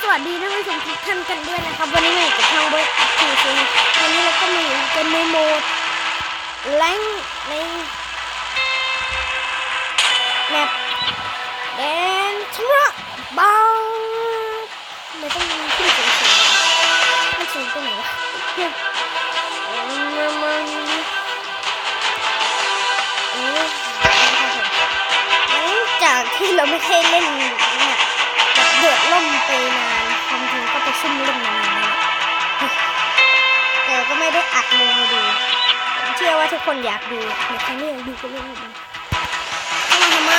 สวัสดีท่านผู้ชมทุกท่านกันด้วยนะครับวันนี้มาอยู่กับทางเบิร์ดทีซีวันนี้เราก็มาอยู่กันในโหมดแรงในแมปแดนชำระบางไม่ต้องขึ้นสูงไม่สูงตรงไหนวะหลังจากที่เราไม่เคยเล่นเนี่ยเดือดล่มไปนานความจริงก็ไปซุ่มเล่นมานานแล้วแต่ก็ไม่ได้อัดลงมาดูเชื่อว่าทุกคนอยากดูในครั้งนี้อยากดูก็เล่นมันเข้ามาทำไม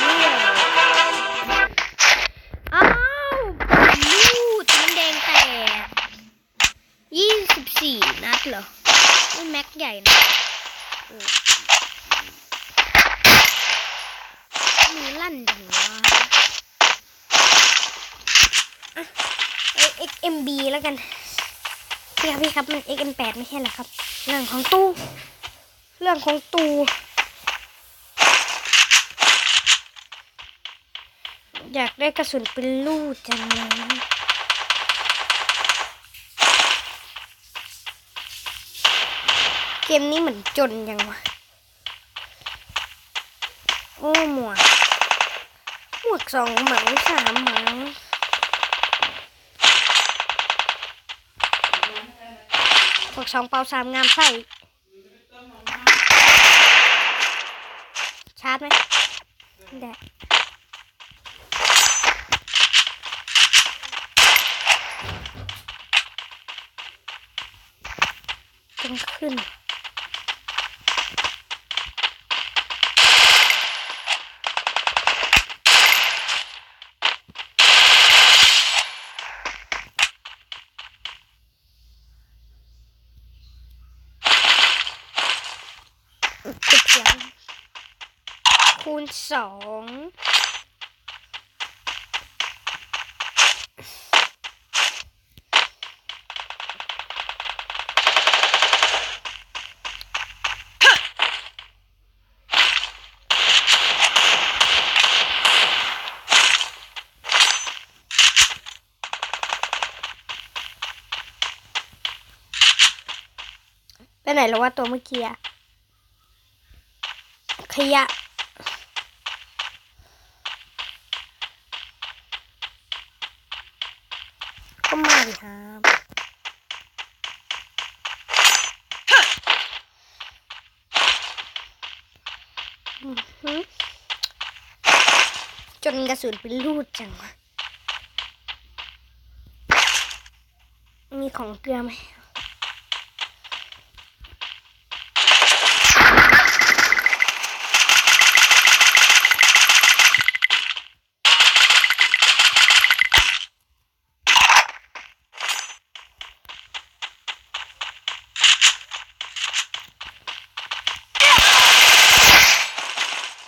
เนี่ยอ้าวลูดมันแดงแต่24 นัดเหรอนี่แม็กใหญ่นะมือลั่นจังวะXMB แล้วกันพี่ครับมัน XM8 ไม่ใช่เหรอครับเรื่องของตู้อยากได้กระสุนเป็นลูกจังเลยเกมนี้เหมือนจนยังวะโอ้หมวก2 หมัง3 หมังพวก2 เปา 3 งามไส้ชาร์จไหมได้ต้องขึ้นคูณ 2ไปไหนแล้วว่าตัวเมื่อกี้ขยะก็มาดิครับจนกระสุนเป็นลูดจังวะมีของเกลือไหม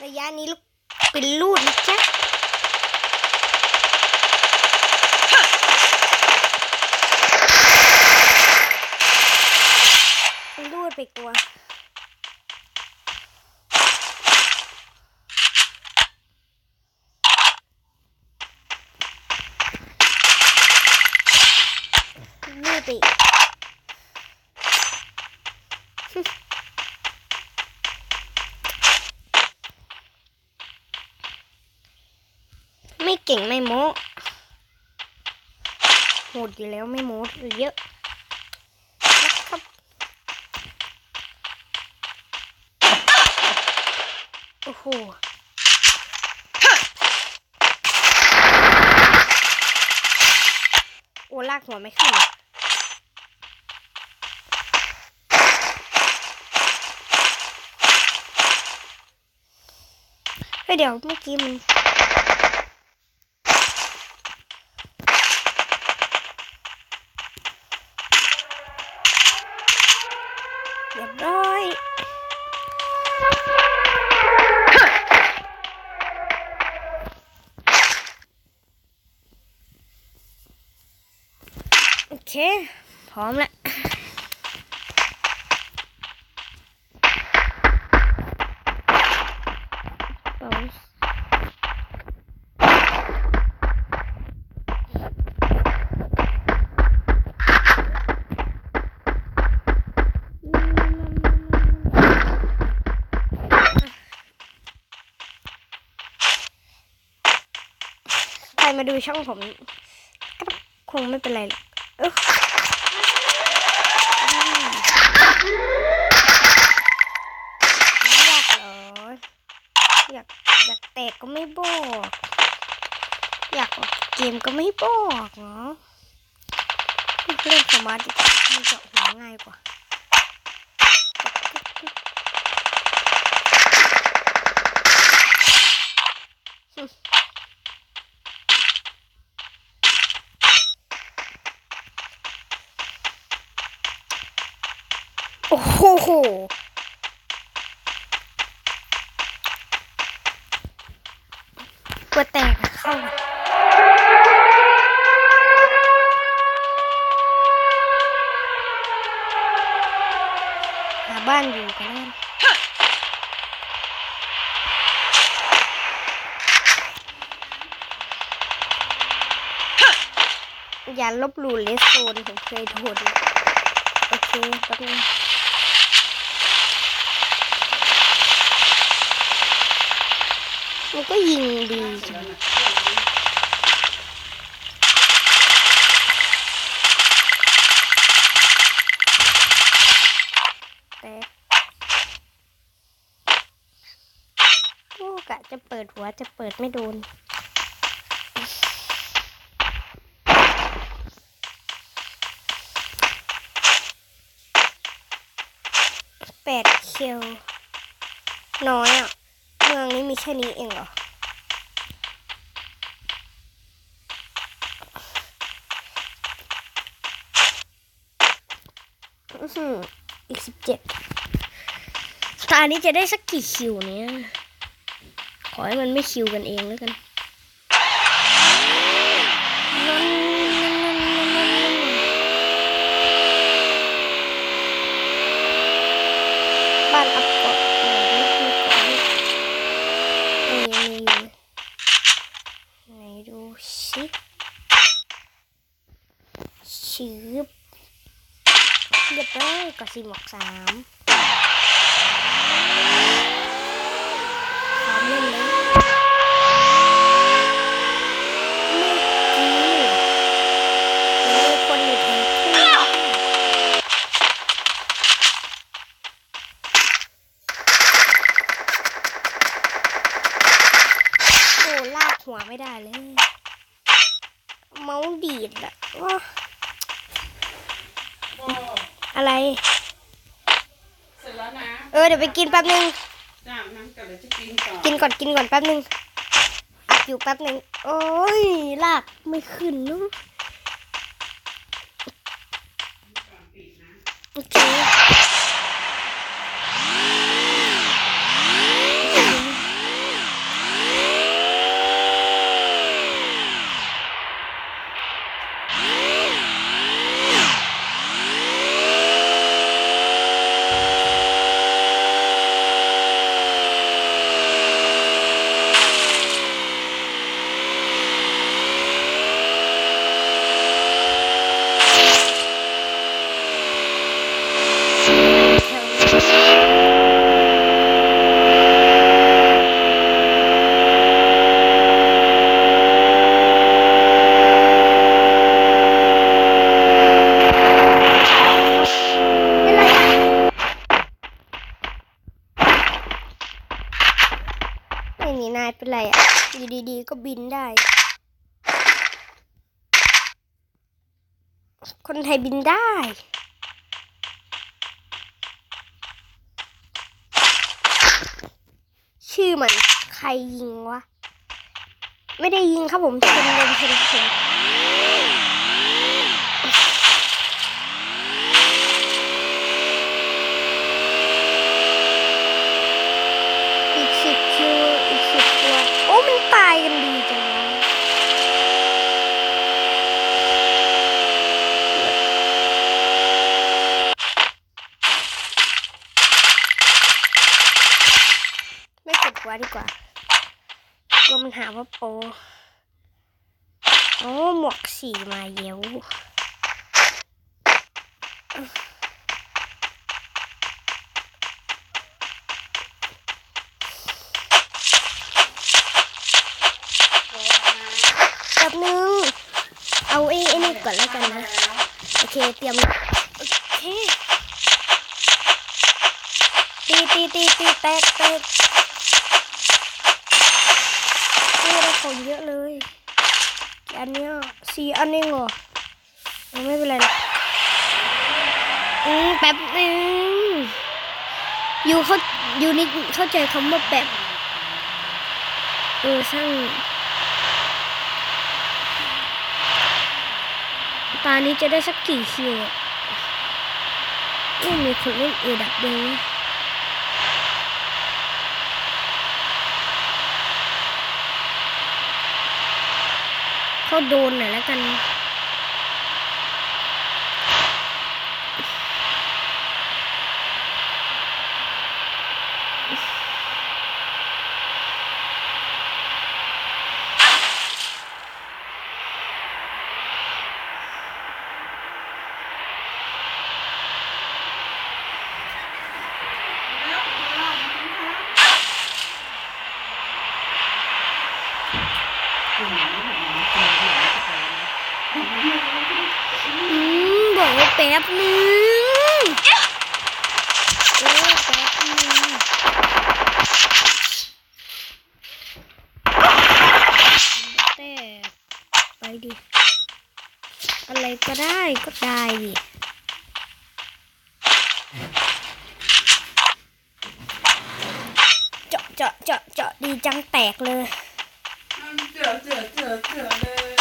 ระยะนี้ลูกเป็นลูดนะจ๊ะเป็นลูดไปกลัวลูดไปไม่เก่งไม่โม้โหดอยู่แล้วไม่โม้เยอะนะครับโอ้โหโอ้ลากหัวไม่ขึ้นเฮ้ยเดี๋ยวเมื่อกี้มันเรียบร้อยโอเคพร้อมแล้ว รมาดูช่องผมก็คงไม่เป็นไรหรอกอยากเหรออยากแตกก็ไม่บอกอยากออกเกมก็ไม่บอกเนาะเล่นสมาร์ทมันจะหัวง่ายกว่าโอ้โหกลัวแตกเข้าหาบ้านอยู่กันแล้วอย่าลบหลู่เลสโซนผมเคยโดนโอเคแป๊บนึงมันก็ยิงดีจังแต่กูกะจะเปิดหัวจะเปิดไม่โดน8 คิวน้อยอ่ะเมืองนี้มีแค่นี้เองเหรออีก17ตานี้จะได้สักกี่คิวเนี่ยขอให้มันไม่คิวกันเองแล้วกันบ้านอัพก่อนไหนดูสิชืบเรียบร้อยก็4 หมวก 3พร้อมเล่นเลยคนอยู่แถวทุ่งโอ้ลากหัวไม่ได้เลยเมาส์ดีดอะว่าอะไรเสร็จแล้วนะเดี๋ยวไปกินแป๊บนึงจ้าน้ำกันเลยจะกินก่อนกินก่อนแป๊บนึงอัดอยู่แป๊บนึงโอ้ยลากไม่ขึ้นนู้โอเคเป็นไรอ่ะอยู่ดีๆก็บินได้คนไทยบินได้ชื่อมันใครยิงวะไม่ได้ยิงครับผมชนอีก10 คิวอีก10 ตัวโอ้มันตายกันดีจังไม่กดหัวดีกว่ากลัวมันหาว่าโปโอ้หมวก4มาเยว ลูกก่อนแล้วกันนะโอเคเตรียมโอเคตีแตกได้ของเยอะเลยอันเนี้ย4 อันเองเหรอไม่เป็นไรนะแป๊บนึงอยู่นี่เข้าใจคำว่าแป๊บช่างตานี้จะได้สักกี่คิวมีคนเล่นดับเบิ้ลเขาโดนหน่อยแล้วกันบอกว่าแป๊บนึงแป๊บนึงแต่ไปดิอะไรก็ได้ดิเจาะดีจังแตกเลยเจอเลย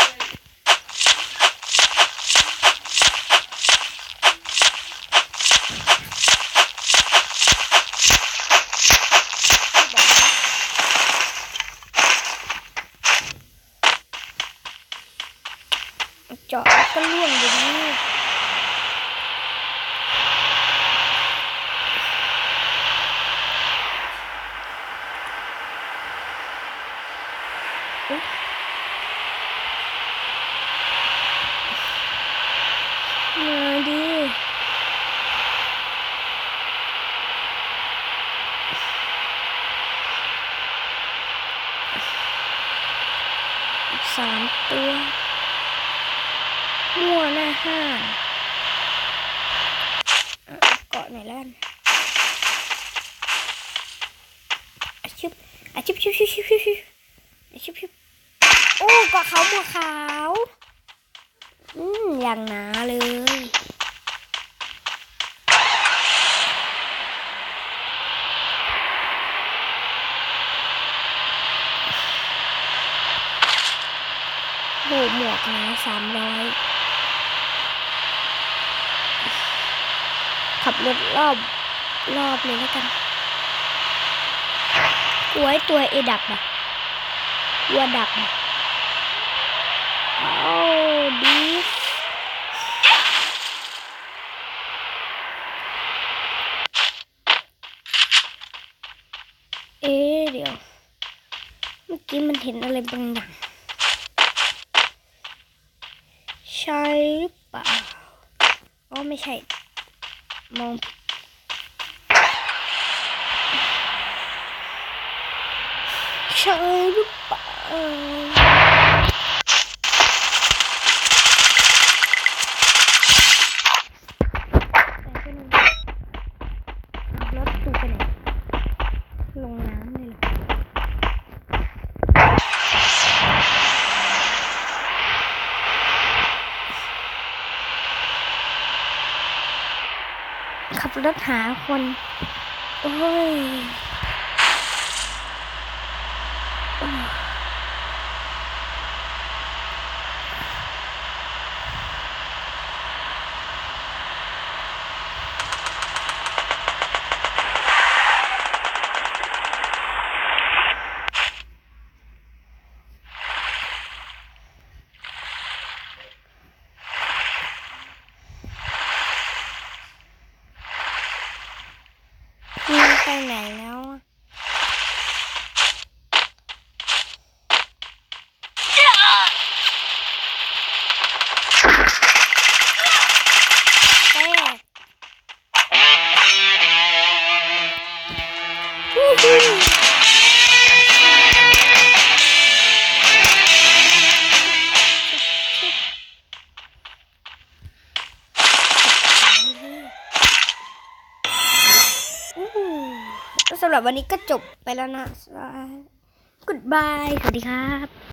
เจาะก็ล่วงอยู่นี่มาดิ3 ตัวมั่วหน้า5เกาะไหนแล้วชิบโอ้เกาะเขาหมวกขาวอย่างหนาเลยโหหมวกนะ300ขับรถรอบเลยแล้วกันไว้ตัวดับวัวดับเอาดีเดี๋ยวเมื่อกี้มันเห็นอะไรบางอย่างใช่หรือเปล่าไม่ใช่มองใช่หรือเปล่ารถตู้ไปไหนลงน้ำเลยเหรอขับรถหาคนโอ้ยไปไหนแล้ว สำหรับวันนี้ก็จบไปแล้วนะGoodbye สวัสดีครับ